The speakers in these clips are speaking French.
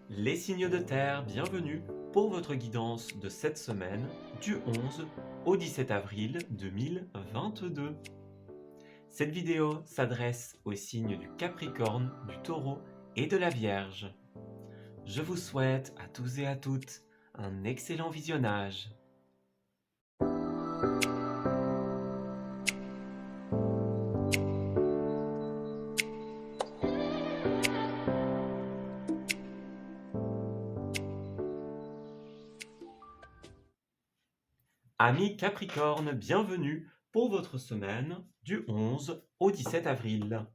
Les signes de terre, bienvenue pour votre guidance de cette semaine du 11 au 17 avril 2022. Cette vidéo s'adresse aux signes du Capricorne, du Taureau et de la Vierge. Je vous souhaite à tous et à toutes un excellent visionnage. Amis Capricorne, bienvenue pour votre semaine du 11 au 17 avril.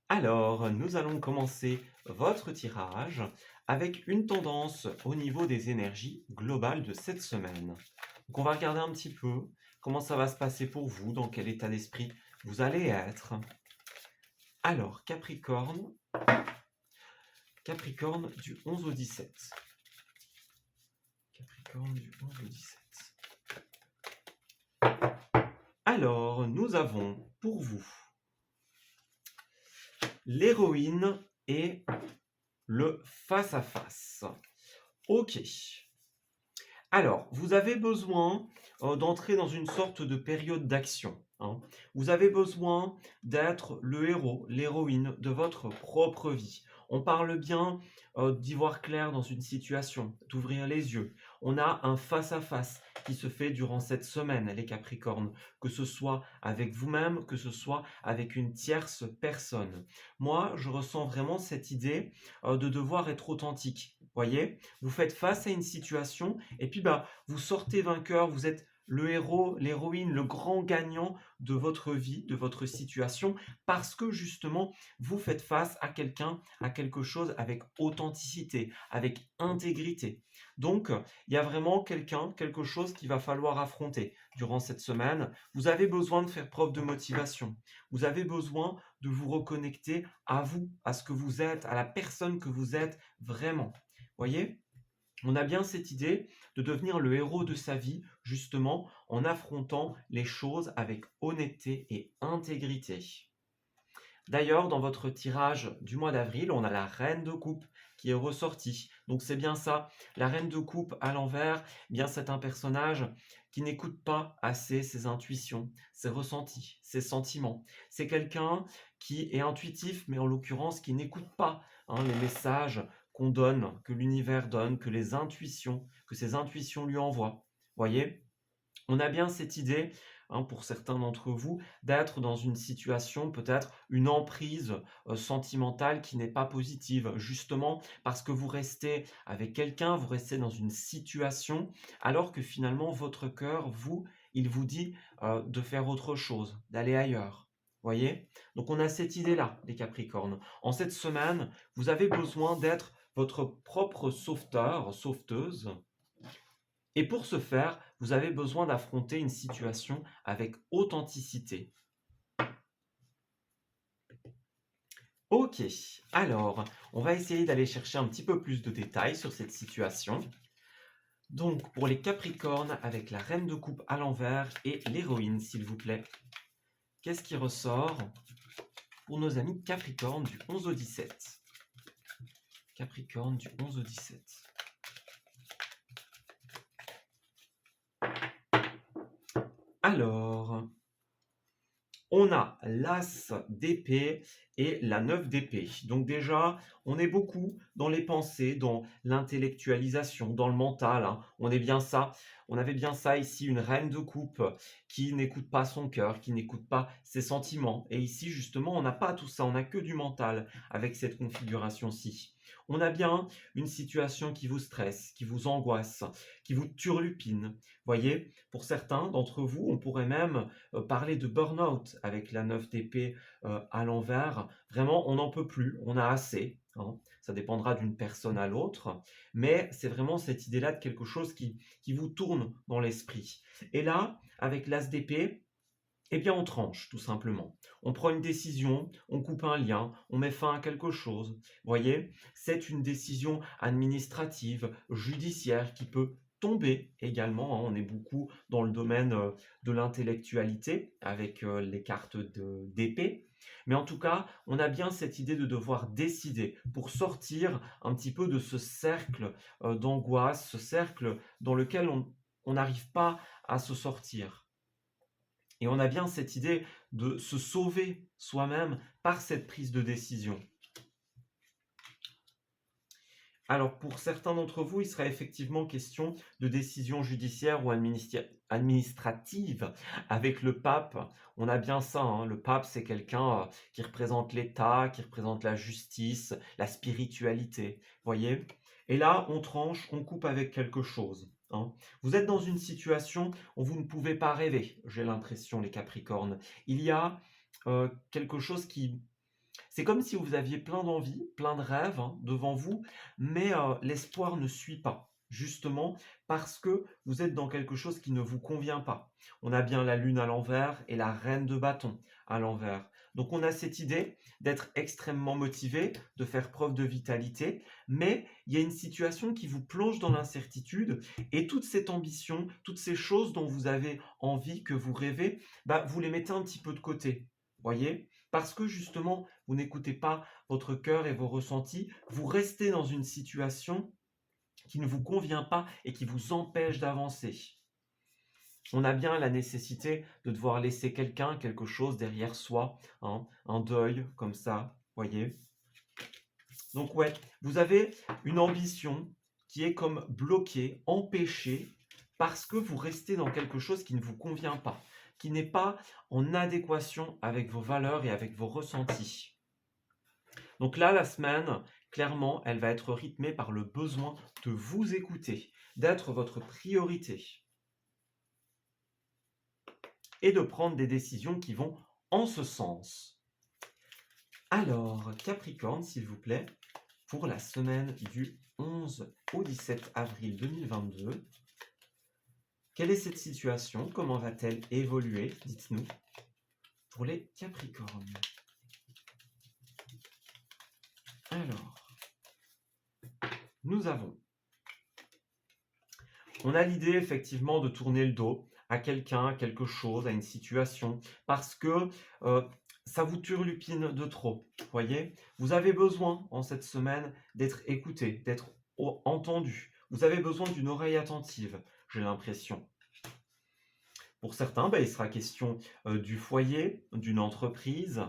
Alors, nous allons commencer votre tirage avec une tendance au niveau des énergies globales de cette semaine. Donc, on va regarder un petit peu comment ça va se passer pour vous, dans quel état d'esprit vous allez être. Alors, Capricorne du 11 au 17. Capricorne du 11 au 17. Alors, nous avons pour vous l'héroïne et le face-à-face. Ok. Alors, vous avez besoin d'entrer dans une sorte de période d'action. Vous avez besoin d'être le héros, l'héroïne de votre propre vie. On parle bien d'y voir clair dans une situation, d'ouvrir les yeux. On a un face-à-face qui se fait durant cette semaine, les Capricornes, que ce soit avec vous-même, que ce soit avec une tierce personne. Moi, je ressens vraiment cette idée de devoir être authentique. Voyez, vous faites face à une situation et puis vous sortez vainqueur, vous êtes le héros, l'héroïne, le grand gagnant de votre vie, de votre situation, parce que justement, vous faites face à quelqu'un, à quelque chose avec authenticité, avec intégrité. Donc, il y a vraiment quelque chose qu'il va falloir affronter durant cette semaine. Vous avez besoin de faire preuve de motivation. Vous avez besoin de vous reconnecter à vous, à ce que vous êtes, à la personne que vous êtes vraiment. Voyez, on a bien cette idée de devenir le héros de sa vie, justement, en affrontant les choses avec honnêteté et intégrité. D'ailleurs, dans votre tirage du mois d'avril, on a la reine de coupe qui est ressortie. Donc c'est bien ça, la reine de coupe à l'envers, bien c'est un personnage qui n'écoute pas assez ses intuitions, ses ressentis, ses sentiments. C'est quelqu'un qui est intuitif, mais en l'occurrence qui n'écoute pas les messages qu'on donne, que l'univers donne, que ses intuitions lui envoient. Voyez, on a bien cette idée, pour certains d'entre vous, d'être dans une situation, peut-être une emprise sentimentale qui n'est pas positive, justement parce que vous restez avec quelqu'un, vous restez dans une situation, alors que finalement votre cœur, il vous dit de faire autre chose, d'aller ailleurs. Voyez? Donc on a cette idée-là, les Capricornes. En cette semaine, vous avez besoin d'être votre propre sauveteur, sauveteuse, et pour ce faire, vous avez besoin d'affronter une situation avec authenticité. Ok, alors, on va essayer d'aller chercher un petit peu plus de détails sur cette situation. Donc, pour les Capricornes, avec la reine de coupe à l'envers et l'héroïne, s'il vous plaît. Qu'est-ce qui ressort pour nos amis Capricornes du 11 au 17? Capricorne du 11 au 17. Alors, on a l'as d'épée et la 9 d'épée. Donc déjà, on est beaucoup dans les pensées, dans l'intellectualisation, dans le mental. On est bien ça. On avait bien ça ici, une reine de coupe qui n'écoute pas son cœur, qui n'écoute pas ses sentiments. Et ici, justement, on n'a pas tout ça. On n'a que du mental avec cette configuration-ci. On a bien une situation qui vous stresse, qui vous angoisse, qui vous turlupine. Voyez, pour certains d'entre vous, on pourrait même parler de burn-out avec la 9 d'épée à l'envers. Vraiment, on n'en peut plus, on a assez. Ça dépendra d'une personne à l'autre, mais c'est vraiment cette idée-là de quelque chose qui vous tourne dans l'esprit. Et là, avec l'as d'épée, eh bien, on tranche, tout simplement. On prend une décision, on coupe un lien, on met fin à quelque chose. Vous voyez, c'est une décision administrative, judiciaire qui peut tomber également. On est beaucoup dans le domaine de l'intellectualité avec les cartes d'épée. Mais en tout cas, on a bien cette idée de devoir décider pour sortir un petit peu de ce cercle d'angoisse, ce cercle dans lequel on n'arrive pas à se sortir. Et on a bien cette idée de se sauver soi-même par cette prise de décision. Alors, pour certains d'entre vous, il sera effectivement question de décision judiciaire ou administrative avec le pape. On a bien ça, hein. Le pape, c'est quelqu'un qui représente l'État, qui représente la justice, la spiritualité. Voyez? Et là, on tranche, on coupe avec quelque chose, hein. Vous êtes dans une situation où vous ne pouvez pas rêver, j'ai l'impression, les Capricornes. Il y a quelque chose qui c'est comme si vous aviez plein d'envies, plein de rêves, hein, devant vous, mais l'espoir ne suit pas. Justement parce que vous êtes dans quelque chose qui ne vous convient pas. On a bien la lune à l'envers et la reine de bâton à l'envers. Donc on a cette idée d'être extrêmement motivé, de faire preuve de vitalité, mais il y a une situation qui vous plonge dans l'incertitude et toute cette ambition, toutes ces choses dont vous avez envie, que vous rêvez, bah, vous les mettez un petit peu de côté. Voyez? Parce que justement, vous n'écoutez pas votre cœur et vos ressentis, vous restez dans une situation qui ne vous convient pas et qui vous empêche d'avancer. On a bien la nécessité de devoir laisser quelqu'un, quelque chose derrière soi, hein, un deuil comme ça, voyez. Donc ouais, vous avez une ambition qui est comme bloquée, empêchée, parce que vous restez dans quelque chose qui ne vous convient pas, qui n'est pas en adéquation avec vos valeurs et avec vos ressentis. Donc là, la semaine, clairement, elle va être rythmée par le besoin de vous écouter, d'être votre priorité et de prendre des décisions qui vont en ce sens. Alors, Capricorne, s'il vous plaît, pour la semaine du 11 au 17 avril 2022, quelle est cette situation? Comment va-t-elle évoluer? Dites-nous. Pour les Capricornes. Alors, on a l'idée effectivement de tourner le dos à quelqu'un, à quelque chose, à une situation, parce que ça vous turlupine de trop, voyez? Vous avez besoin en cette semaine d'être écouté, d'être entendu. Vous avez besoin d'une oreille attentive, j'ai l'impression. Pour certains, il sera question du foyer, d'une entreprise,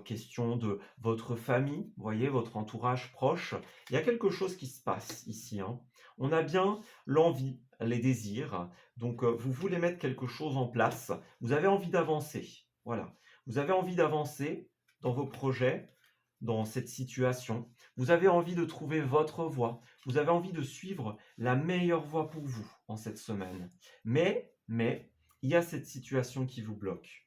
question de votre famille, voyez, votre entourage proche. Il y a quelque chose qui se passe ici, hein. On a bien l'envie, les désirs. Donc, vous voulez mettre quelque chose en place. Vous avez envie d'avancer. Voilà. Vous avez envie d'avancer dans vos projets, dans cette situation. Vous avez envie de trouver votre voie. Vous avez envie de suivre la meilleure voie pour vous en cette semaine. Mais, il y a cette situation qui vous bloque.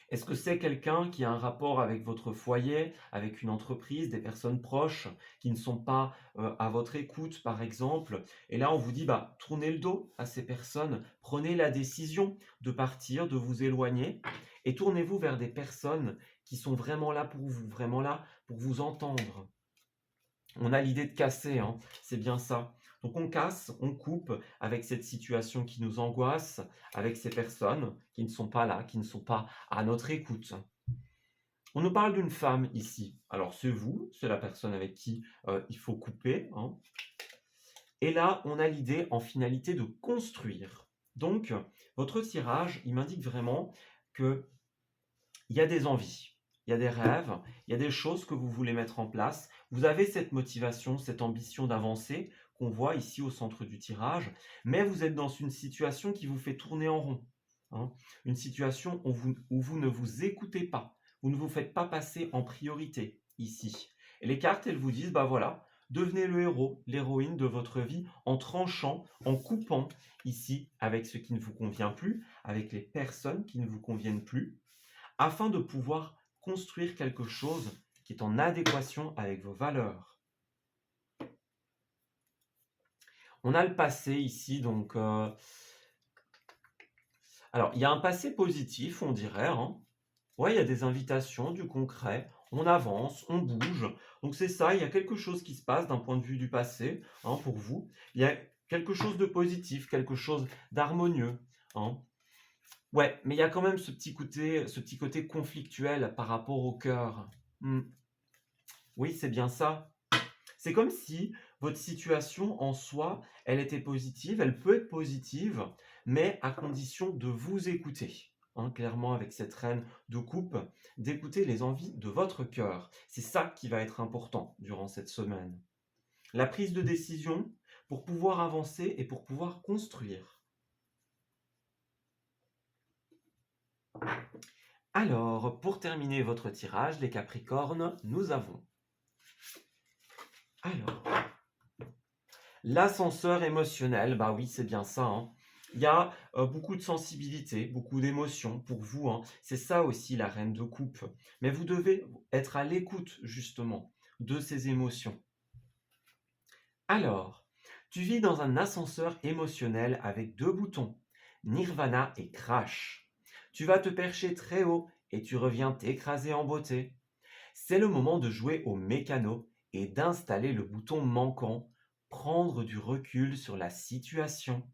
Est-ce que c'est quelqu'un qui a un rapport avec votre foyer, avec une entreprise, des personnes proches qui ne sont pas à votre écoute, par exemple? Et là, on vous dit, tournez le dos à ces personnes, prenez la décision de partir, de vous éloigner, et tournez-vous vers des personnes qui sont vraiment là pour vous, vraiment là pour vous entendre. On a l'idée de casser, hein, c'est bien ça. Donc on casse, on coupe avec cette situation qui nous angoisse, avec ces personnes qui ne sont pas là, qui ne sont pas à notre écoute. On nous parle d'une femme ici. Alors c'est vous, c'est la personne avec qui il faut couper, hein. Et là, on a l'idée en finalité de construire. Donc, votre tirage, il m'indique vraiment qu'il y a des envies. Il y a des rêves, il y a des choses que vous voulez mettre en place. Vous avez cette motivation, cette ambition d'avancer qu'on voit ici au centre du tirage, mais vous êtes dans une situation qui vous fait tourner en rond, hein. Une situation où vous ne vous écoutez pas, vous ne vous faites pas passer en priorité ici. Et les cartes, elles vous disent, voilà, devenez le héros, l'héroïne de votre vie en tranchant, en coupant ici avec ce qui ne vous convient plus, avec les personnes qui ne vous conviennent plus, afin de pouvoir construire quelque chose qui est en adéquation avec vos valeurs. On a le passé ici, donc... Alors, il y a un passé positif, on dirait, hein. Ouais, il y a des invitations, du concret, on avance, on bouge. Donc c'est ça, il y a quelque chose qui se passe d'un point de vue du passé, hein, pour vous. Il y a quelque chose de positif, quelque chose d'harmonieux, hein. Ouais, mais il y a quand même ce petit côté conflictuel par rapport au cœur. Hmm. Oui, c'est bien ça. C'est comme si votre situation en soi, elle était positive, elle peut être positive, mais à condition de vous écouter. Hein, clairement, avec cette reine de coupe, d'écouter les envies de votre cœur. C'est ça qui va être important durant cette semaine. La prise de décision pour pouvoir avancer et pour pouvoir construire. Alors, pour terminer votre tirage, les Capricornes, nous avons alors l'ascenseur émotionnel. Bah oui, c'est bien ça, hein. Il y a beaucoup de sensibilité, beaucoup d'émotions pour vous, hein. C'est ça aussi la reine de coupe. Mais vous devez être à l'écoute justement de ces émotions. Alors, tu vis dans un ascenseur émotionnel avec deux boutons, Nirvana et Crash. Tu vas te percher très haut et tu reviens t'écraser en beauté. C'est le moment de jouer au mécano et d'installer le bouton manquant, prendre du recul sur la situation.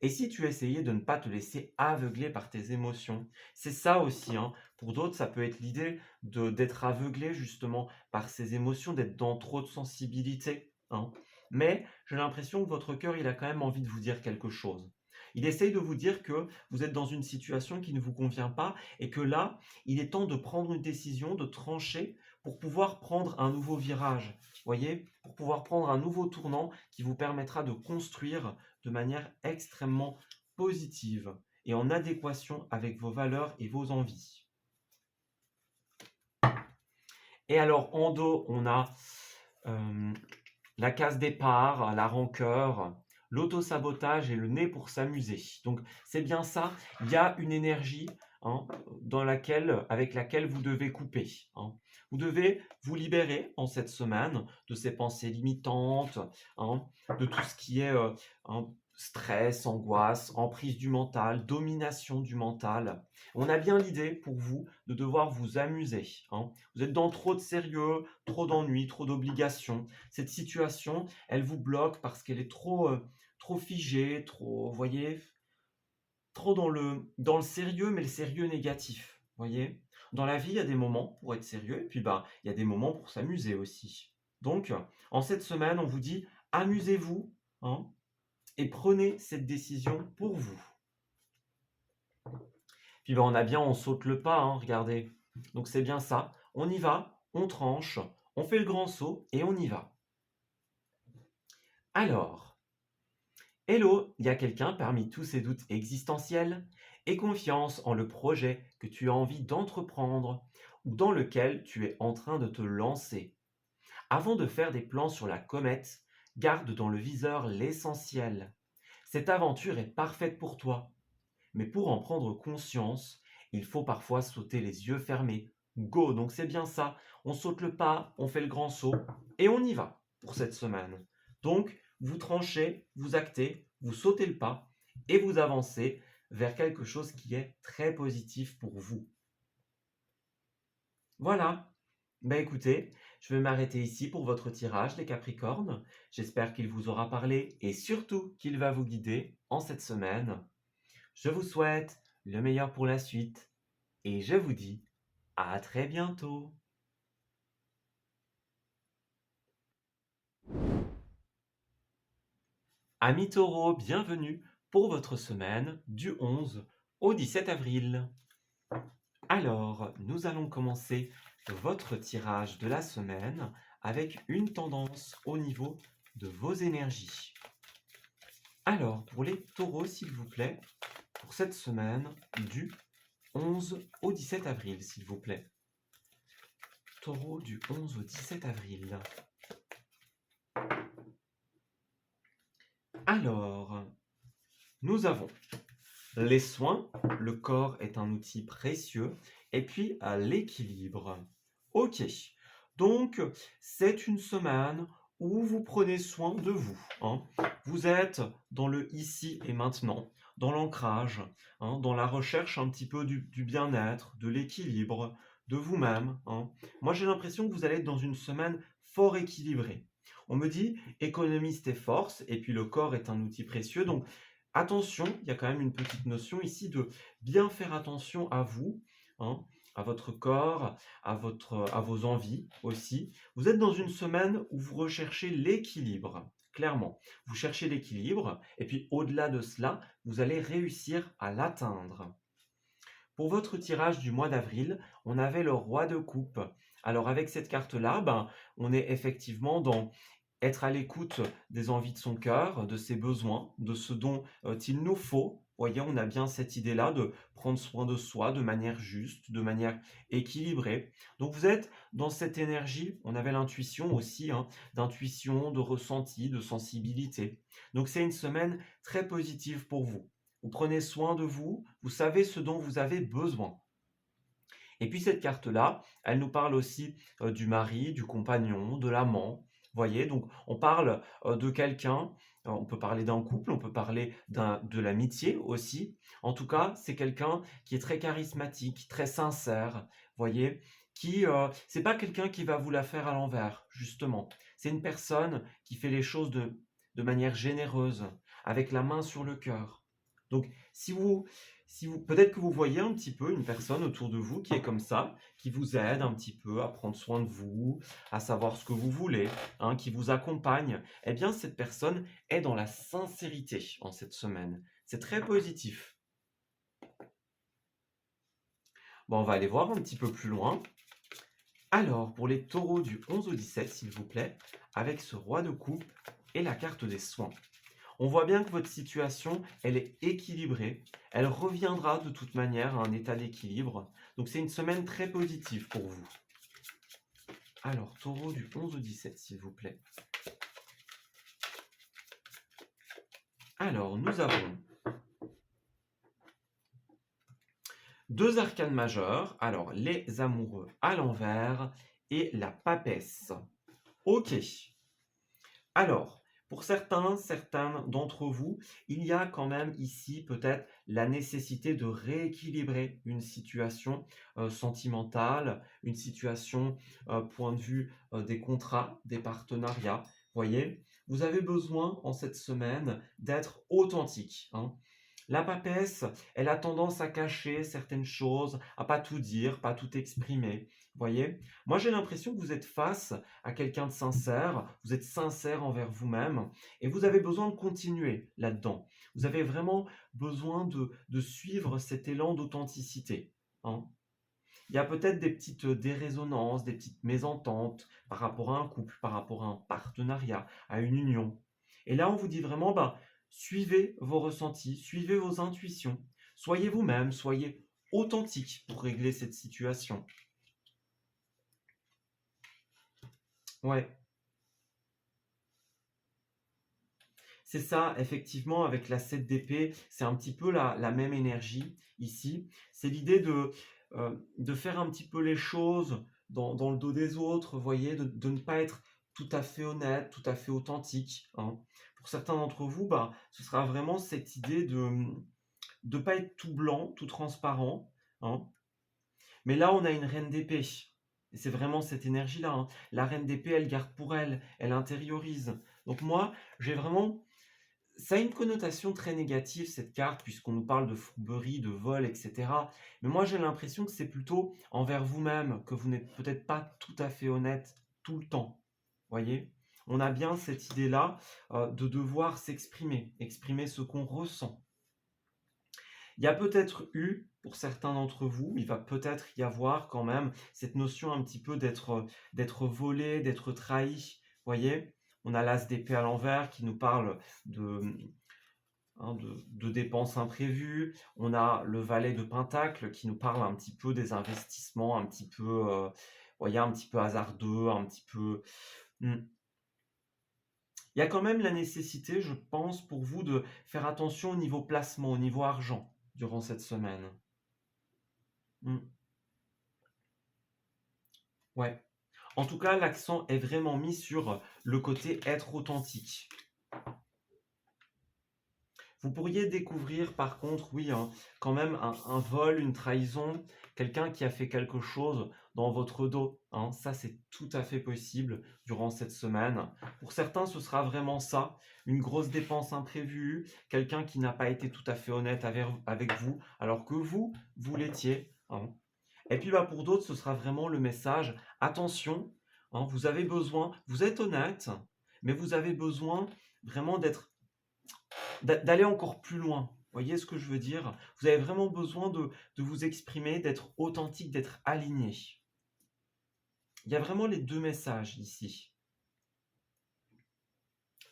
Et si tu essayais de ne pas te laisser aveugler par tes émotions, c'est ça aussi, hein. Pour d'autres, ça peut être l'idée d'être aveuglé justement par ces émotions, d'être dans trop de sensibilité, hein. Mais j'ai l'impression que votre cœur, il a quand même envie de vous dire quelque chose. Il essaye de vous dire que vous êtes dans une situation qui ne vous convient pas et que là, il est temps de prendre une décision, de trancher pour pouvoir prendre un nouveau virage. Voyez, pour pouvoir prendre un nouveau tournant qui vous permettra de construire de manière extrêmement positive et en adéquation avec vos valeurs et vos envies. Et alors, en dos, on a la case départ, la rancœur, l'auto-sabotage et le nez pour s'amuser. Donc, c'est bien ça. Il y a une énergie, hein, avec laquelle vous devez couper, hein. Vous devez vous libérer en cette semaine de ces pensées limitantes, hein, de tout ce qui est hein, stress, angoisse, emprise du mental, domination du mental. On a bien l'idée pour vous de devoir vous amuser, hein. Vous êtes dans trop de sérieux, trop d'ennuis, trop d'obligations. Cette situation, elle vous bloque parce qu'elle est trop figée, trop, vous voyez, trop dans le sérieux, mais le sérieux négatif. Vous voyez, dans la vie, il y a des moments pour être sérieux, et puis bah, il y a des moments pour s'amuser aussi. Donc, en cette semaine, on vous dit amusez-vous, hein, et prenez cette décision pour vous. Puis bah, on saute le pas, hein, regardez. Donc c'est bien ça. On y va, on tranche, on fait le grand saut et on y va. Alors, hello, il y a quelqu'un parmi tous ces doutes existentiels? Aie confiance en le projet que tu as envie d'entreprendre ou dans lequel tu es en train de te lancer. Avant de faire des plans sur la comète, garde dans le viseur l'essentiel. Cette aventure est parfaite pour toi, mais pour en prendre conscience, il faut parfois sauter les yeux fermés. Go, donc c'est bien ça. On saute le pas, on fait le grand saut et on y va pour cette semaine. Donc, vous tranchez, vous actez, vous sautez le pas et vous avancez vers quelque chose qui est très positif pour vous. Voilà. Ben écoutez, je vais m'arrêter ici pour votre tirage, les Capricornes. J'espère qu'il vous aura parlé et surtout qu'il va vous guider en cette semaine. Je vous souhaite le meilleur pour la suite et je vous dis à très bientôt. Amis taureaux, bienvenue pour votre semaine du 11 au 17 avril. Alors, nous allons commencer votre tirage de la semaine avec une tendance au niveau de vos énergies. Alors, pour les taureaux, s'il vous plaît, pour cette semaine du 11 au 17 avril, s'il vous plaît. Taureau du 11 au 17 avril. Alors, nous avons les soins, le corps est un outil précieux, et puis l'équilibre. Ok, donc c'est une semaine où vous prenez soin de vous, hein. Vous êtes dans le ici et maintenant, dans l'ancrage, hein, dans la recherche un petit peu du bien-être, de l'équilibre, de vous-même, hein. Moi j'ai l'impression que vous allez être dans une semaine fort équilibrée. On me dit économise tes forces, et puis le corps est un outil précieux, donc Attention, il y a quand même une petite notion ici de bien faire attention à vous, hein, à votre corps, à vos envies aussi. Vous êtes dans une semaine où vous recherchez l'équilibre, clairement. Vous cherchez l'équilibre et puis au-delà de cela, vous allez réussir à l'atteindre. Pour votre tirage du mois d'avril, on avait le roi de coupe. Alors avec cette carte-là, ben, on est effectivement dans être à l'écoute des envies de son cœur, de ses besoins, de ce dont il nous faut. Voyez, on a bien cette idée-là de prendre soin de soi de manière juste, de manière équilibrée. Donc vous êtes dans cette énergie, on avait l'intuition aussi, hein, d'intuition, de ressenti, de sensibilité. Donc c'est une semaine très positive pour vous. Vous prenez soin de vous, vous savez ce dont vous avez besoin. Et puis cette carte-là, elle nous parle aussi du mari, du compagnon, de l'amant. Voyez, donc on parle de quelqu'un, on peut parler d'un couple, on peut parler de l'amitié aussi. En tout cas, c'est quelqu'un qui est très charismatique, très sincère, voyez, c'est pas quelqu'un qui va vous la faire à l'envers, justement. C'est une personne qui fait les choses de manière généreuse, avec la main sur le cœur. Donc, si vous peut-être que vous voyez un petit peu une personne autour de vous qui est comme ça, qui vous aide un petit peu à prendre soin de vous, à savoir ce que vous voulez, hein, qui vous accompagne, eh bien cette personne est dans la sincérité en cette semaine. C'est très positif. Bon, on va aller voir un petit peu plus loin. Alors, pour les taureaux du 11 au 17, s'il vous plaît, avec ce roi de coupe et la carte des soins. On voit bien que votre situation, elle est équilibrée. Elle reviendra de toute manière à un état d'équilibre. Donc c'est une semaine très positive pour vous. Alors, taureau du 11 au 17, s'il vous plaît. Alors, nous avons deux arcanes majeures. Alors, les amoureux à l'envers et la papesse. Ok. Alors, pour certains d'entre vous, il y a quand même ici peut-être la nécessité de rééquilibrer une situation sentimentale, une situation point de vue des contrats, des partenariats. Voyez, vous avez besoin en cette semaine d'être authentique, hein. La papesse, elle a tendance à cacher certaines choses, à pas tout dire, pas tout exprimer. Voyez? Moi, j'ai l'impression que vous êtes face à quelqu'un de sincère, vous êtes sincère envers vous-même et vous avez besoin de continuer là-dedans. Vous avez vraiment besoin de suivre cet élan d'authenticité, hein. Il y a peut-être des petites dérésonances, des petites mésententes par rapport à un couple, par rapport à un partenariat, à une union. Et là, on vous dit vraiment, bah, suivez vos ressentis, suivez vos intuitions, soyez vous-même, soyez authentique pour régler cette situation. Ouais, c'est ça, effectivement, avec la 7 d'épée, c'est un petit peu la même énergie ici. C'est l'idée de faire un petit peu les choses dans le dos des autres, vous voyez, de ne pas être tout à fait honnête, tout à fait authentique, hein. Pour certains d'entre vous, bah, ce sera vraiment cette idée de ne pas être tout blanc, tout transparent, hein. Mais là, on a une reine d'épée. Et c'est vraiment cette énergie-là, hein. La reine d'épée, elle garde pour elle, elle intériorise. Donc moi, j'ai vraiment ça a une connotation très négative, cette carte, puisqu'on nous parle de fourberie, de vol, etc. Mais moi, j'ai l'impression que c'est plutôt envers vous-même, que vous n'êtes peut-être pas tout à fait honnête tout le temps. Voyez? On a bien cette idée-là de devoir s'exprimer, exprimer ce qu'on ressent. Il y a peut-être eu, pour certains d'entre vous, il va peut-être y avoir quand même cette notion un petit peu d'être volé, d'être trahi. Voyez? On a l'as d'épée à l'envers qui nous parle de, hein, de dépenses imprévues. On a le valet de Pentacle qui nous parle un petit peu des investissements, un petit peu, voyez, un petit peu hasardeux, un petit peu. Hmm. Il y a quand même la nécessité, je pense, pour vous de faire attention au niveau placement, au niveau argent durant cette semaine. Hmm. Ouais. En tout cas, l'accent est vraiment mis sur le côté être authentique. Vous pourriez découvrir par contre, oui, hein, quand même un vol, une trahison, quelqu'un qui a fait quelque chose dans votre dos, hein. Ça, c'est tout à fait possible durant cette semaine. Pour certains, ce sera vraiment ça, une grosse dépense imprévue, quelqu'un qui n'a pas été tout à fait honnête avec vous, alors que vous l'étiez, hein. Et puis pour d'autres, ce sera vraiment le message, attention, hein, vous avez besoin, vous êtes honnête, mais vous avez besoin vraiment d'aller encore plus loin. Vous voyez ce que je veux dire? Vous avez vraiment besoin de vous exprimer, d'être authentique, d'être aligné. Il y a vraiment les deux messages ici.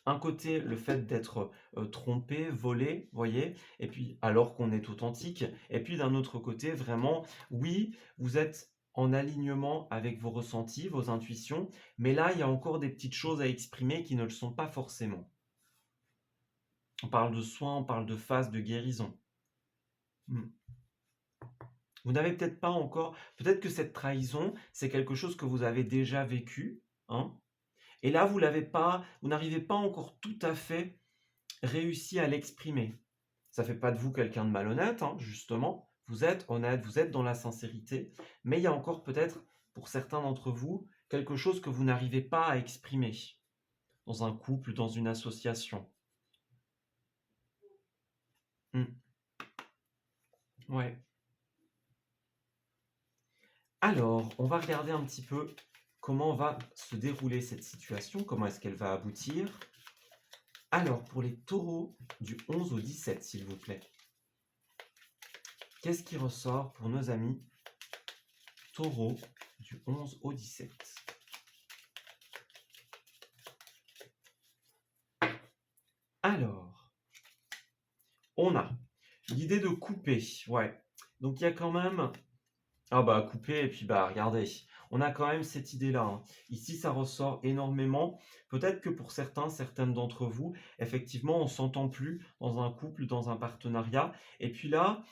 Un côté, le fait d'être trompé, volé, voyez, et puis alors qu'on est authentique, et puis d'un autre côté, vraiment, oui, vous êtes en alignement avec vos ressentis, vos intuitions, mais là, il y a encore des petites choses à exprimer qui ne le sont pas forcément. On parle de soins, on parle de phase de guérison. Vous n'avez peut-être pas encore, peut-être que cette trahison, c'est quelque chose que vous avez déjà vécu, hein, et là, vous n'arrivez pas encore tout à fait réussi à l'exprimer. Ça fait pas de vous quelqu'un de malhonnête, hein, justement. Vous êtes honnête, vous êtes dans la sincérité, mais il y a encore peut-être, pour certains d'entre vous, quelque chose que vous n'arrivez pas à exprimer dans un couple, dans une association. Ouais. Alors, on va regarder un petit peu comment va se dérouler cette situation, comment est-ce qu'elle va aboutir. Alors, pour les taureaux du 11 au 17, s'il vous plaît. Qu'est-ce qui ressort pour nos amis taureaux du 11 au 17? Alors, on a l'idée de couper, ouais. Donc, il y a quand même... Ah bah, couper, et puis regardez, on a quand même cette idée-là, hein. Ici, ça ressort énormément. Peut-être que pour certaines d'entre vous, effectivement, on s'entend plus dans un couple, dans un partenariat. Et puis là,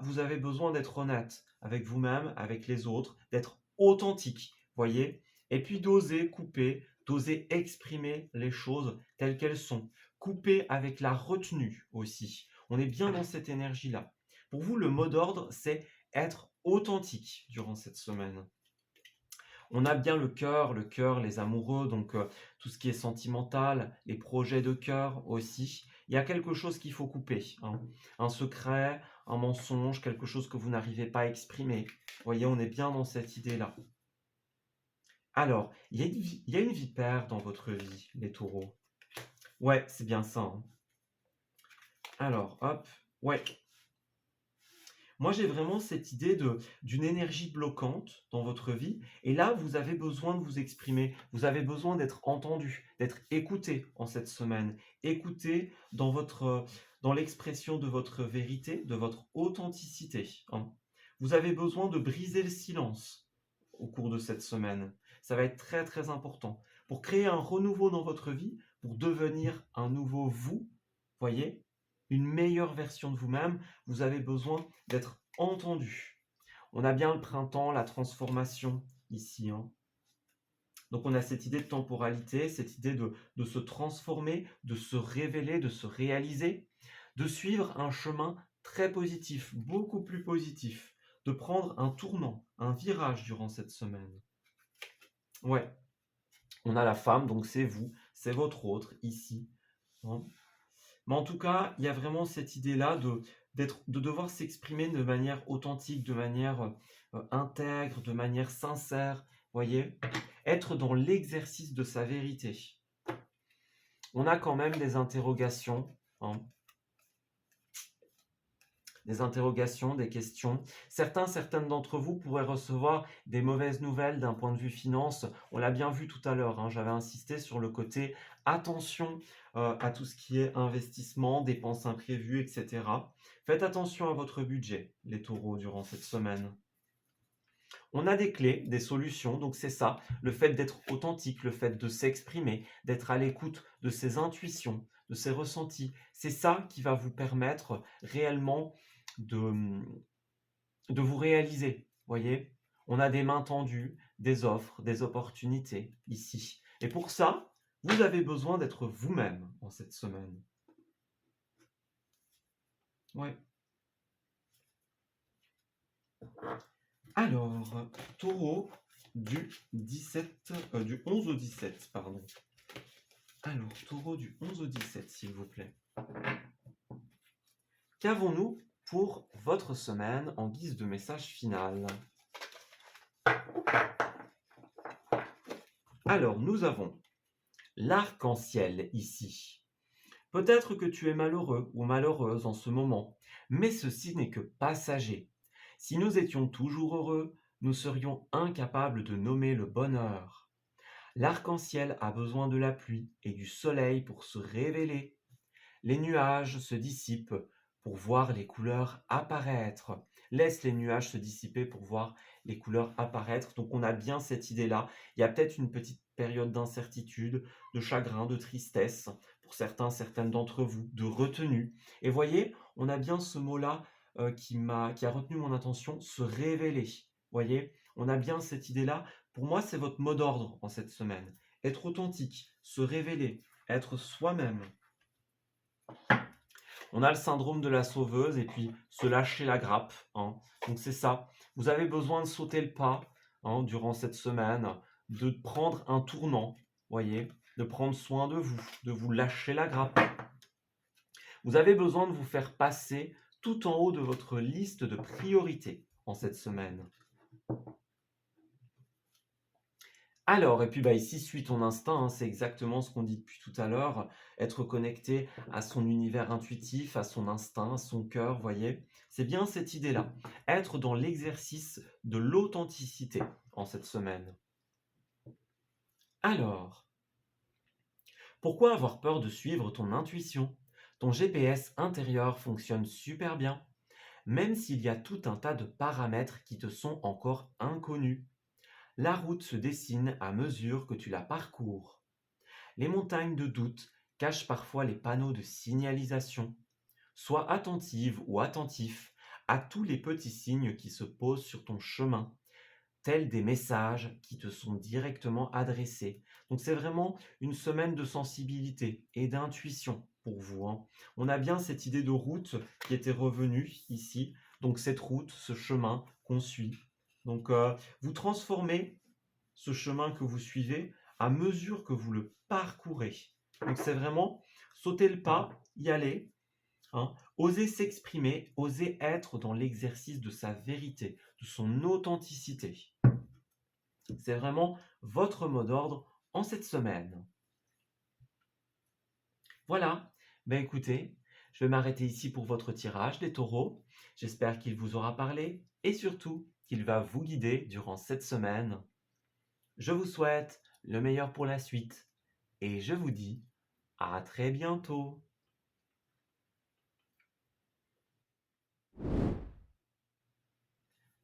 vous avez besoin d'être honnête avec vous-même, avec les autres, d'être authentique, voyez? Et puis d'oser couper, d'oser exprimer les choses telles qu'elles sont. Couper avec la retenue aussi. On est bien dans cette énergie-là. Pour vous, le mot d'ordre, c'est être authentique durant cette semaine. On a bien le cœur, les amoureux, donc tout ce qui est sentimental, les projets de cœur aussi. Il y a quelque chose qu'il faut couper, hein. Un secret, un mensonge, quelque chose que vous n'arrivez pas à exprimer. Vous voyez, on est bien dans cette idée-là. Alors, il y a une vipère dans votre vie, les taureaux. Ouais, c'est bien ça, hein. Alors, hop, ouais. Moi, j'ai vraiment cette idée d'une énergie bloquante dans votre vie. Et là, vous avez besoin de vous exprimer. Vous avez besoin d'être entendu, d'être écouté en cette semaine. Écouté dans l'expression de votre vérité, de votre authenticité, hein. Vous avez besoin de briser le silence au cours de cette semaine. Ça va être très, très important. Pour créer un renouveau dans votre vie, pour devenir un nouveau vous, voyez, une meilleure version de vous-même, vous avez besoin d'être entendu. On a bien le printemps, la transformation ici, hein. Donc on a cette idée de temporalité, cette idée de se transformer, de se révéler, de se réaliser, de suivre un chemin très positif, beaucoup plus positif, de prendre un tournant, un virage durant cette semaine. Ouais, on a la femme, donc c'est vous, c'est votre autre ici, hein. Mais en tout cas, il y a vraiment cette idée-là de devoir s'exprimer de manière authentique, de manière intègre, de manière sincère, voyez? Être dans l'exercice de sa vérité. On a quand même des interrogations, hein. Des interrogations, des questions. Certaines d'entre vous pourraient recevoir des mauvaises nouvelles d'un point de vue finance. On l'a bien vu tout à l'heure, hein, j'avais insisté sur le côté attention à tout ce qui est investissement, dépenses imprévues, etc. Faites attention à votre budget, les taureaux, durant cette semaine. On a des clés, des solutions, donc c'est ça, le fait d'être authentique, le fait de s'exprimer, d'être à l'écoute de ses intuitions, de ses ressentis. C'est ça qui va vous permettre réellement de vous réaliser, voyez? On a des mains tendues, des offres, des opportunités ici. Et pour ça, vous avez besoin d'être vous-même en cette semaine. Ouais. Alors, taureau du 17, du 11 au 17, pardon. Alors, taureau du 11 au 17, s'il vous plaît. Qu'avons-nous pour votre semaine en guise de message final? Alors, nous avons l'arc-en-ciel ici. Peut-être que tu es malheureux ou malheureuse en ce moment, mais ceci n'est que passager. Si nous étions toujours heureux, nous serions incapables de nommer le bonheur. L'arc-en-ciel a besoin de la pluie et du soleil pour se révéler. Les nuages se dissipent pour voir les couleurs apparaître. Laisse les nuages se dissiper pour voir les couleurs apparaître. Donc on a bien cette idée-là. Il y a peut-être une petite période d'incertitude, de chagrin, de tristesse, pour certains, certaines d'entre vous, de retenue. Et voyez, on a bien ce mot-là qui a retenu mon attention, se révéler. Voyez, on a bien cette idée-là. Pour moi, c'est votre mot d'ordre en cette semaine. Être authentique, se révéler, être soi-même. On a le syndrome de la sauveuse et puis se lâcher la grappe, hein. Donc c'est ça. Vous avez besoin de sauter le pas, hein, durant cette semaine, de prendre un tournant, voyez, de prendre soin de vous lâcher la grappe. Vous avez besoin de vous faire passer tout en haut de votre liste de priorités en cette semaine. Alors, et puis bah, ici, suis ton instinct, hein, c'est exactement ce qu'on dit depuis tout à l'heure, être connecté à son univers intuitif, à son instinct, à son cœur, voyez. C'est bien cette idée-là, être dans l'exercice de l'authenticité en cette semaine. Alors, pourquoi avoir peur de suivre ton intuition? Ton GPS intérieur fonctionne super bien, même s'il y a tout un tas de paramètres qui te sont encore inconnus. La route se dessine à mesure que tu la parcours. Les montagnes de doute cachent parfois les panneaux de signalisation. Sois attentive ou attentif à tous les petits signes qui se posent sur ton chemin, tels des messages qui te sont directement adressés. Donc c'est vraiment une semaine de sensibilité et d'intuition pour vous, hein. On a bien cette idée de route qui était revenue ici. Donc cette route, ce chemin qu'on suit. Donc vous transformez ce chemin que vous suivez à mesure que vous le parcourez. Donc c'est vraiment sauter le pas, y aller, hein, oser s'exprimer, oser être dans l'exercice de sa vérité, de son authenticité. C'est vraiment votre mot d'ordre en cette semaine. Voilà, ben écoutez, je vais m'arrêter ici pour votre tirage des taureaux. J'espère qu'il vous aura parlé et surtout qu'il va vous guider durant cette semaine. Je vous souhaite le meilleur pour la suite et je vous dis à très bientôt.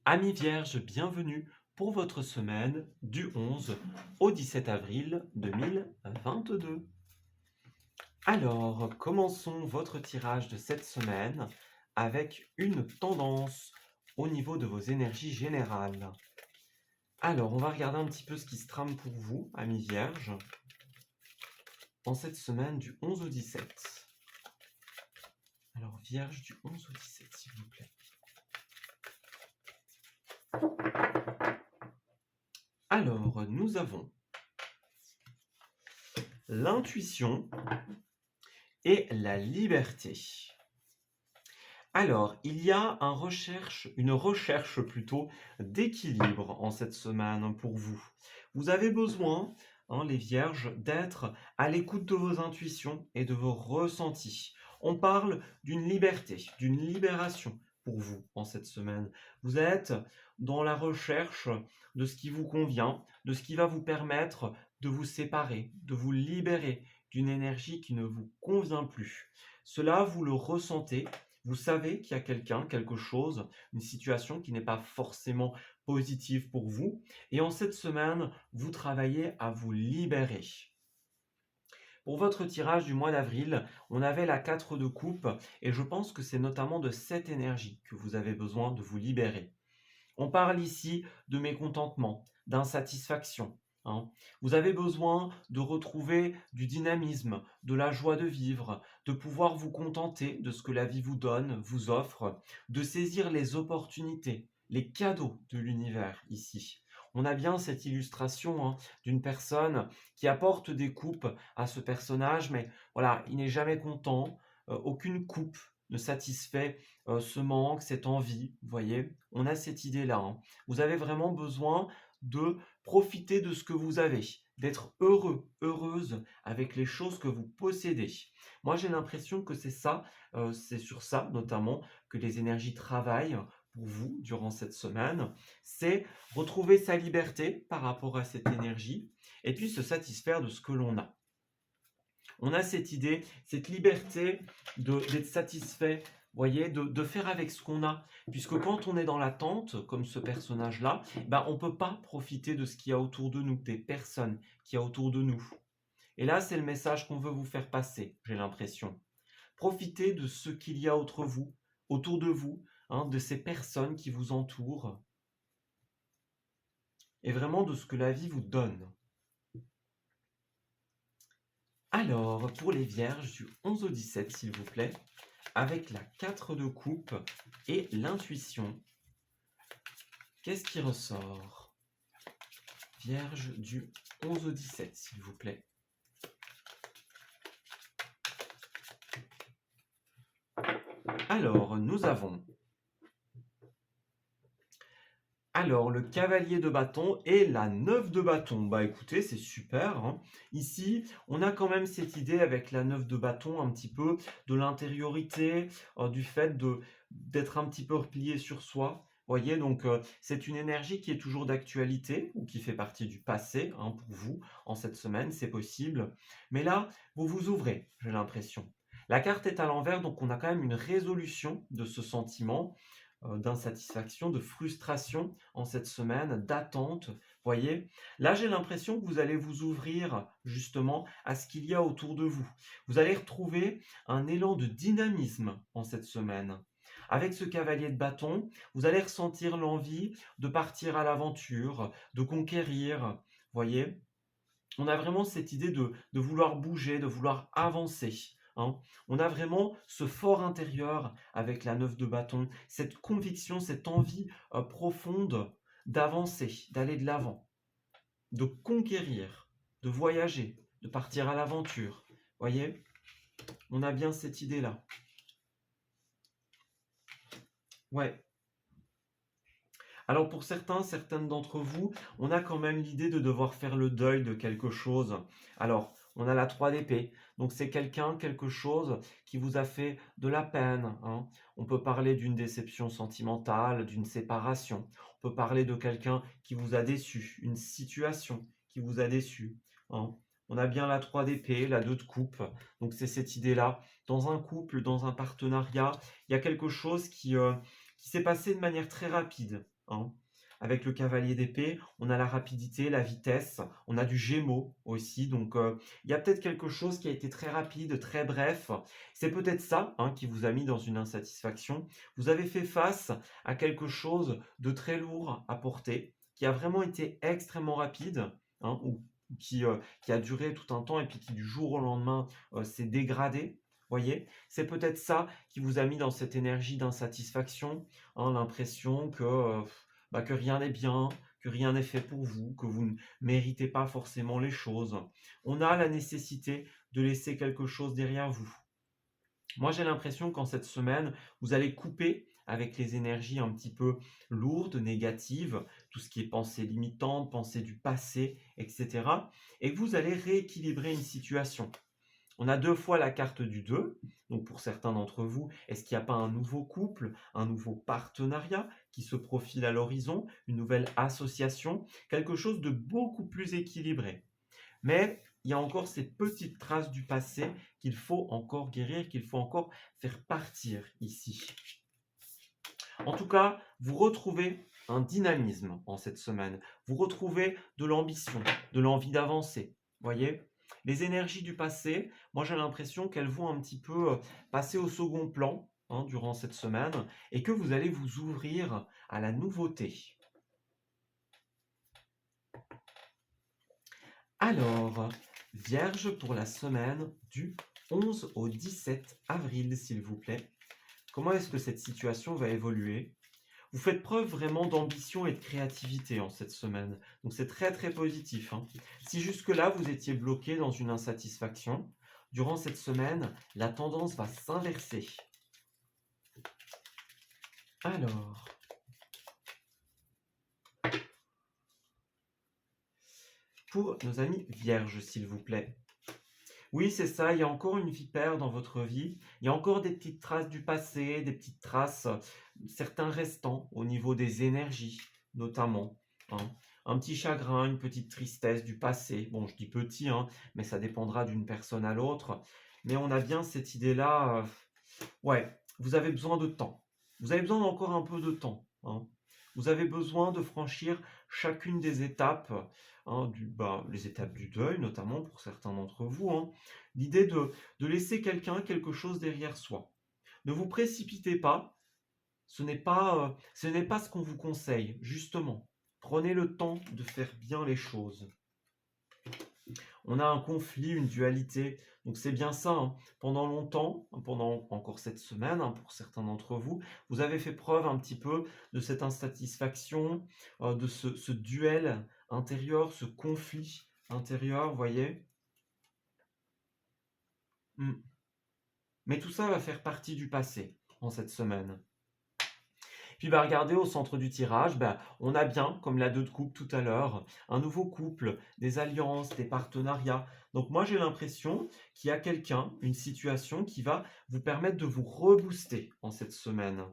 Amis vierges, bienvenue pour votre semaine du 11 au 17 avril 2022. Alors, commençons votre tirage de cette semaine avec une tendance au niveau de vos énergies générales. Alors, on va regarder un petit peu ce qui se trame pour vous, amis vierges, en cette semaine du 11 au 17. Alors, vierge du 11 au 17, s'il vous plaît. Alors, nous avons l'intuition et la liberté. Alors, il y a une recherche plutôt d'équilibre en cette semaine pour vous. Vous avez besoin, hein, les vierges, d'être à l'écoute de vos intuitions et de vos ressentis. On parle d'une liberté, d'une libération pour vous en cette semaine. Vous êtes dans la recherche de ce qui vous convient, de ce qui va vous permettre de vous séparer, de vous libérer d'une énergie qui ne vous convient plus. Cela, vous le ressentez. Vous savez qu'il y a quelqu'un, quelque chose, une situation qui n'est pas forcément positive pour vous. Et en cette semaine, vous travaillez à vous libérer. Pour votre tirage du mois d'avril, on avait la 4 de coupe et je pense que c'est notamment de cette énergie que vous avez besoin de vous libérer. On parle ici de mécontentement, d'insatisfaction, hein. Vous avez besoin de retrouver du dynamisme, de la joie de vivre, de pouvoir vous contenter de ce que la vie vous donne, vous offre, de saisir les opportunités, les cadeaux de l'univers ici. On a bien cette illustration d'une personne qui apporte des coupes à ce personnage, mais voilà, il n'est jamais content, aucune coupe ne satisfait ce manque, cette envie, vous voyez? On a cette idée-là, hein. Vous avez vraiment besoin de profiter de ce que vous avez, d'être heureux, heureuse avec les choses que vous possédez. Moi, j'ai l'impression que c'est ça, c'est sur ça notamment que les énergies travaillent pour vous durant cette semaine. C'est retrouver sa liberté par rapport à cette énergie et puis se satisfaire de ce que l'on a. On a cette idée, cette liberté d'être satisfait, voyez, de faire avec ce qu'on a. Puisque quand on est dans l'attente, comme ce personnage-là, ben, on ne peut pas profiter de ce qu'il y a autour de nous, des personnes qu'il y a autour de nous. Et là, c'est le message qu'on veut vous faire passer, j'ai l'impression. Profitez de ce qu'il y a autour de vous, hein, de ces personnes qui vous entourent, et vraiment de ce que la vie vous donne. Alors, pour les vierges du 11 au 17, s'il vous plaît, avec la 4 de coupe et l'intuition, qu'est-ce qui ressort? Vierge du 11 au 17, s'il vous plaît. Alors, nous avons le cavalier de bâton et la 9 de bâton. Bah écoutez, c'est super, hein. Ici, on a quand même cette idée avec la 9 de bâton, un petit peu de l'intériorité, du fait d'être un petit peu replié sur soi. Voyez, donc c'est une énergie qui est toujours d'actualité ou qui fait partie du passé, hein, pour vous en cette semaine, c'est possible. Mais là, vous vous ouvrez, j'ai l'impression. La carte est à l'envers, donc on a quand même une résolution de ce sentiment d'insatisfaction, de frustration en cette semaine, d'attente. Voyez, là j'ai l'impression que vous allez vous ouvrir justement à ce qu'il y a autour de vous. Vous allez retrouver un élan de dynamisme en cette semaine. Avec ce cavalier de bâton, vous allez ressentir l'envie de partir à l'aventure, de conquérir. Voyez, on a vraiment cette idée de vouloir bouger, de vouloir avancer, hein. On a vraiment ce fort intérieur avec la 9 de bâton, cette conviction, cette envie profonde d'avancer, d'aller de l'avant, de conquérir, de voyager, de partir à l'aventure. Voyez, on a bien cette idée-là. Ouais. Alors pour certaines d'entre vous, on a quand même l'idée de devoir faire le deuil de quelque chose. Alors, on a la 3 d'épée, donc c'est quelque chose qui vous a fait de la peine, hein. On peut parler d'une déception sentimentale, d'une séparation. On peut parler de quelqu'un qui vous a déçu, une situation qui vous a déçu, hein. On a bien la 3 d'épée, la 2 de coupe, donc c'est cette idée-là. Dans un couple, dans un partenariat, il y a quelque chose qui s'est passé de manière très rapide, hein. Avec le cavalier d'épée, on a la rapidité, la vitesse, on a du Gémeaux aussi, donc il y a peut-être quelque chose qui a été très rapide, très bref. C'est peut-être ça, hein, qui vous a mis dans une insatisfaction. Vous avez fait face à quelque chose de très lourd à porter, qui a vraiment été extrêmement rapide, hein, ou qui a duré tout un temps et puis qui du jour au lendemain s'est dégradé. Voyez, c'est peut-être ça qui vous a mis dans cette énergie d'insatisfaction, hein, l'impression que rien n'est bien, que rien n'est fait pour vous, que vous ne méritez pas forcément les choses. On a la nécessité de laisser quelque chose derrière vous. Moi, j'ai l'impression qu'en cette semaine, vous allez couper avec les énergies un petit peu lourdes, négatives, tout ce qui est pensée limitante, pensée du passé, etc. Et que vous allez rééquilibrer une situation. On a 2 fois la carte du 2, donc pour certains d'entre vous, est-ce qu'il n'y a pas un nouveau couple, un nouveau partenariat qui se profile à l'horizon, une nouvelle association, quelque chose de beaucoup plus équilibré? Mais il y a encore ces petites traces du passé qu'il faut encore guérir, qu'il faut encore faire partir ici. En tout cas, vous retrouvez un dynamisme en cette semaine. Vous retrouvez de l'ambition, de l'envie d'avancer. Voyez? Les énergies du passé, moi j'ai l'impression qu'elles vont un petit peu passer au second plan, hein, durant cette semaine et que vous allez vous ouvrir à la nouveauté. Alors, Vierge pour la semaine du 11 au 17 avril, s'il vous plaît. Comment est-ce que cette situation va évoluer? Vous faites preuve vraiment d'ambition et de créativité en cette semaine. Donc c'est très très positif, hein. Si jusque-là vous étiez bloqué dans une insatisfaction, durant cette semaine, la tendance va s'inverser. Alors, pour nos amis vierges, s'il vous plaît. Oui, c'est ça, il y a encore une vipère dans votre vie. Il y a encore des petites traces du passé, des petites traces, certains restants au niveau des énergies, notamment, hein. Un petit chagrin, une petite tristesse du passé. Bon, je dis petit, hein, mais ça dépendra d'une personne à l'autre. Mais on a bien cette idée-là, ouais, vous avez besoin de temps. Vous avez besoin d'encore un peu de temps, hein. Vous avez besoin de franchir chacune des étapes, hein, les étapes du deuil, notamment pour certains d'entre vous, hein. L'idée de laisser quelque chose derrière soi. Ne vous précipitez pas, ce n'est pas ce qu'on vous conseille, justement. Prenez le temps de faire bien les choses. On a un conflit, une dualité. Donc c'est bien ça, hein. Pendant longtemps, pendant encore cette semaine, hein, pour certains d'entre vous, vous avez fait preuve un petit peu de cette insatisfaction, de ce duel intérieur, ce conflit intérieur, vous voyez. Mm. Mais tout ça va faire partie du passé en cette semaine. Puis bah, regardez au centre du tirage, bah, on a bien, comme la 2 de coupe tout à l'heure, un nouveau couple, des alliances, des partenariats. Donc moi j'ai l'impression qu'il y a quelqu'un, une situation qui va vous permettre de vous rebooster en cette semaine.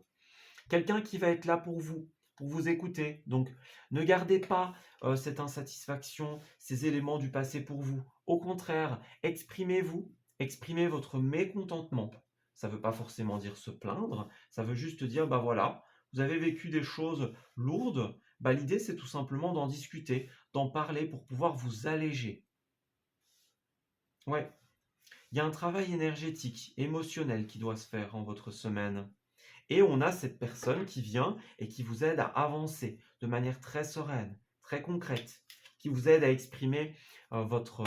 Quelqu'un qui va être là pour vous écouter. Donc ne gardez pas cette insatisfaction, ces éléments du passé pour vous. Au contraire, exprimez-vous, exprimez votre mécontentement. Ça ne veut pas forcément dire se plaindre, ça veut juste dire, bah voilà, vous avez vécu des choses lourdes, bah l'idée c'est tout simplement d'en discuter, d'en parler pour pouvoir vous alléger. Ouais, il y a un travail énergétique, émotionnel qui doit se faire en votre semaine. Et on a cette personne qui vient et qui vous aide à avancer de manière très sereine, très concrète, qui vous aide à exprimer votre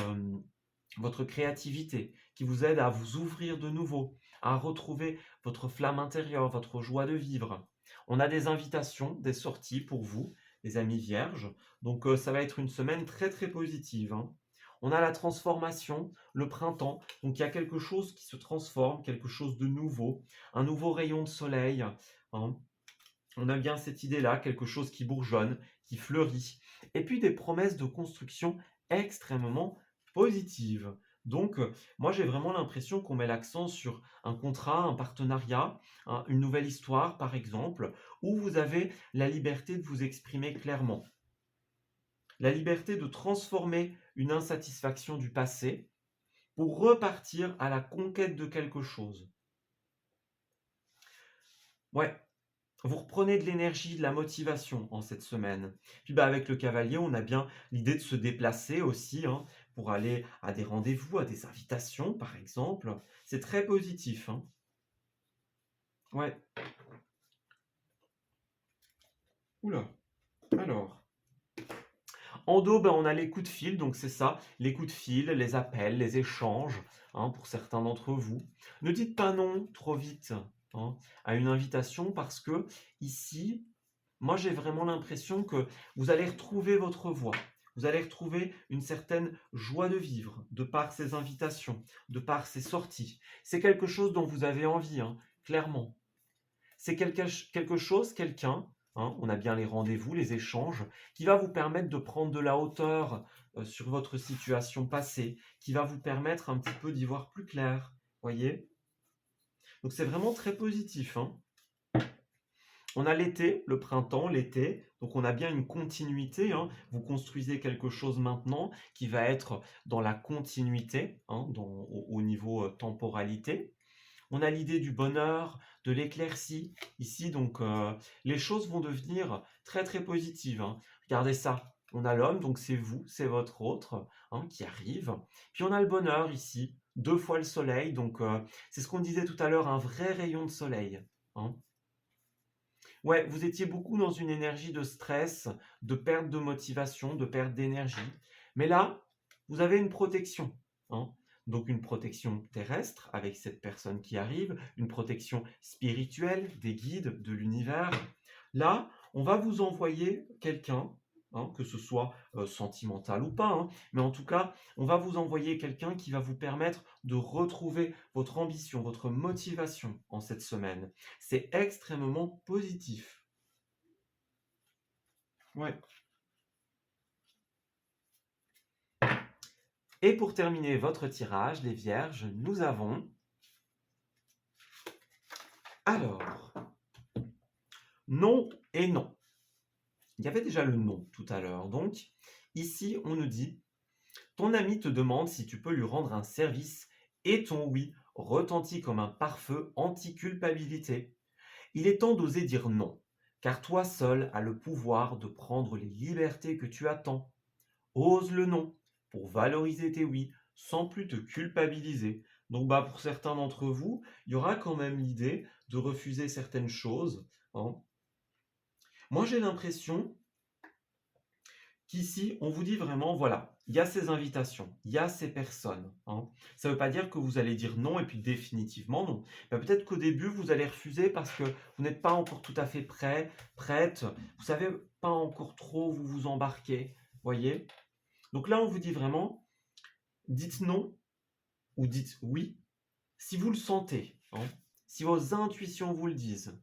créativité, qui vous aide à vous ouvrir de nouveau, à retrouver votre flamme intérieure, votre joie de vivre. On a des invitations, des sorties pour vous, les amis vierges. Donc ça va être une semaine très très positive, hein. On a la transformation, le printemps. Donc il y a quelque chose qui se transforme, quelque chose de nouveau, un nouveau rayon de soleil, hein. On a bien cette idée-là, quelque chose qui bourgeonne, qui fleurit. Et puis des promesses de construction extrêmement positives. Donc, moi, j'ai vraiment l'impression qu'on met l'accent sur un contrat, un partenariat, une nouvelle histoire, par exemple, où vous avez la liberté de vous exprimer clairement. La liberté de transformer une insatisfaction du passé pour repartir à la conquête de quelque chose. Ouais, vous reprenez de l'énergie, de la motivation en cette semaine. Puis bah, avec le cavalier, on a bien l'idée de se déplacer aussi, hein, pour aller à des rendez-vous, à des invitations, par exemple. C'est très positif, hein. Ouais. Oula. Alors. En dos, ben, on a les coups de fil, donc c'est ça, les coups de fil, les appels, les échanges, hein, pour certains d'entre vous. Ne dites pas non trop vite, hein, à une invitation parce que ici, moi j'ai vraiment l'impression que vous allez retrouver votre voie. Vous allez retrouver une certaine joie de vivre de par ces invitations, de par ces sorties. C'est quelque chose dont vous avez envie, hein, clairement. C'est quelque chose, quelqu'un, hein, on a bien les rendez-vous, les échanges, qui va vous permettre de prendre de la hauteur sur votre situation passée, qui va vous permettre un petit peu d'y voir plus clair, voyez? Donc c'est vraiment très positif, hein. On a l'été, le printemps, l'été, donc on a bien une continuité, hein. Vous construisez quelque chose maintenant qui va être dans la continuité, hein, au niveau temporalité. On a l'idée du bonheur, de l'éclaircie ici, donc les choses vont devenir très très positives, hein. Regardez ça, on a l'homme, donc c'est vous, c'est votre autre, hein, qui arrive. Puis on a le bonheur ici, 2 fois le soleil, donc c'est ce qu'on disait tout à l'heure, un vrai rayon de soleil, hein. Ouais, vous étiez beaucoup dans une énergie de stress, de perte de motivation, de perte d'énergie. Mais là, vous avez une protection, hein. Donc une protection terrestre avec cette personne qui arrive, une protection spirituelle des guides, de l'univers. Là, on va vous envoyer quelqu'un, hein, que ce soit sentimental ou pas, hein, mais en tout cas, on va vous envoyer quelqu'un qui va vous permettre de retrouver votre ambition, votre motivation en cette semaine. C'est extrêmement positif. Ouais. Et pour terminer votre tirage, les vierges, nous avons... Alors, non et non. Il y avait déjà le non tout à l'heure. Donc, ici, on nous dit, ton ami te demande si tu peux lui rendre un service et ton oui retentit comme un pare-feu anti-culpabilité. Il est temps d'oser dire non, car toi seul as le pouvoir de prendre les libertés que tu attends. Ose le non pour valoriser tes oui sans plus te culpabiliser. Donc pour certains d'entre vous, il y aura quand même l'idée de refuser certaines choses, hein. Moi j'ai l'impression qu'ici on vous dit vraiment, voilà, il y a ces invitations, il y a ces personnes, hein. Ça ne veut pas dire que vous allez dire non et puis définitivement non. Peut-être qu'au début vous allez refuser parce que vous n'êtes pas encore tout à fait prêt, prête, vous savez pas encore trop où vous embarquez, voyez. Donc là, on vous dit vraiment, dites non ou dites oui si vous le sentez, hein, si vos intuitions vous le disent.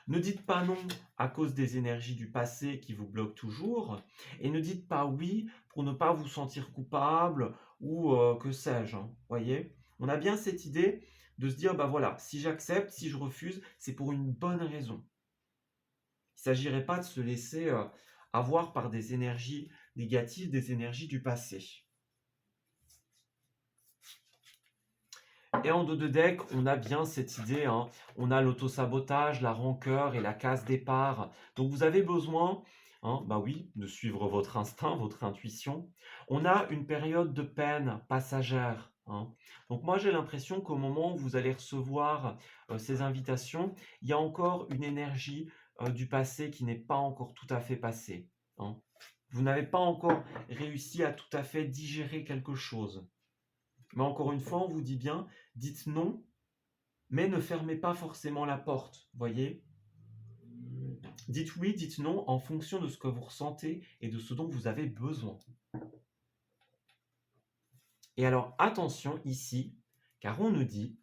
Ne dites pas non à cause des énergies du passé qui vous bloquent toujours, et ne dites pas oui pour ne pas vous sentir coupable ou que sais-je, hein, voyez. On a bien cette idée de se dire, voilà, si j'accepte, si je refuse, c'est pour une bonne raison. Il ne s'agirait pas de se laisser avoir par des énergies négatives, des énergies du passé. Et en dos de deck, on a bien cette idée, hein. On a l'auto-sabotage, la rancœur et la case départ. Donc vous avez besoin, hein, oui, de suivre votre instinct, votre intuition. On a une période de peine passagère, hein. Donc moi j'ai l'impression qu'au moment où vous allez recevoir ces invitations, il y a encore une énergie du passé qui n'est pas encore tout à fait passée, hein. Vous n'avez pas encore réussi à tout à fait digérer quelque chose. Mais encore une fois, on vous dit bien, dites non, mais ne fermez pas forcément la porte, voyez. Dites oui, dites non en fonction de ce que vous ressentez et de ce dont vous avez besoin. Et alors attention ici, car on nous dit,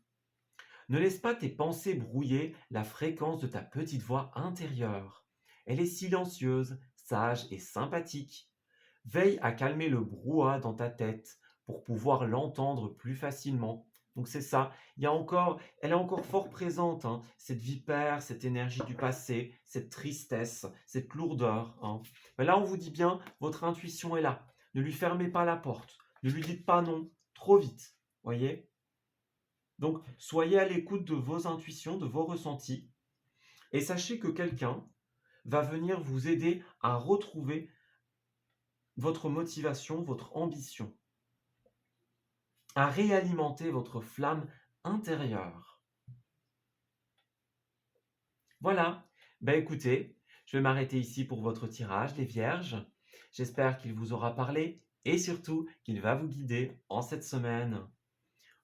ne laisse pas tes pensées brouiller la fréquence de ta petite voix intérieure. Elle est silencieuse, sage et sympathique. Veille à calmer le brouhaha dans ta tête pour pouvoir l'entendre plus facilement. Donc c'est ça, elle est encore fort présente, hein, cette vipère, cette énergie du passé, cette tristesse, cette lourdeur, hein. Là, on vous dit bien, votre intuition est là. Ne lui fermez pas la porte, ne lui dites pas non trop vite, voyez. Donc soyez à l'écoute de vos intuitions, de vos ressentis, et sachez que quelqu'un va venir vous aider à retrouver votre motivation, votre ambition, à réalimenter votre flamme intérieure. Voilà, écoutez, je vais m'arrêter ici pour votre tirage, les vierges. J'espère qu'il vous aura parlé et surtout qu'il va vous guider en cette semaine.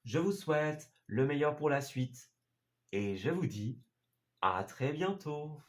Je vous souhaite le meilleur pour la suite et je vous dis à très bientôt.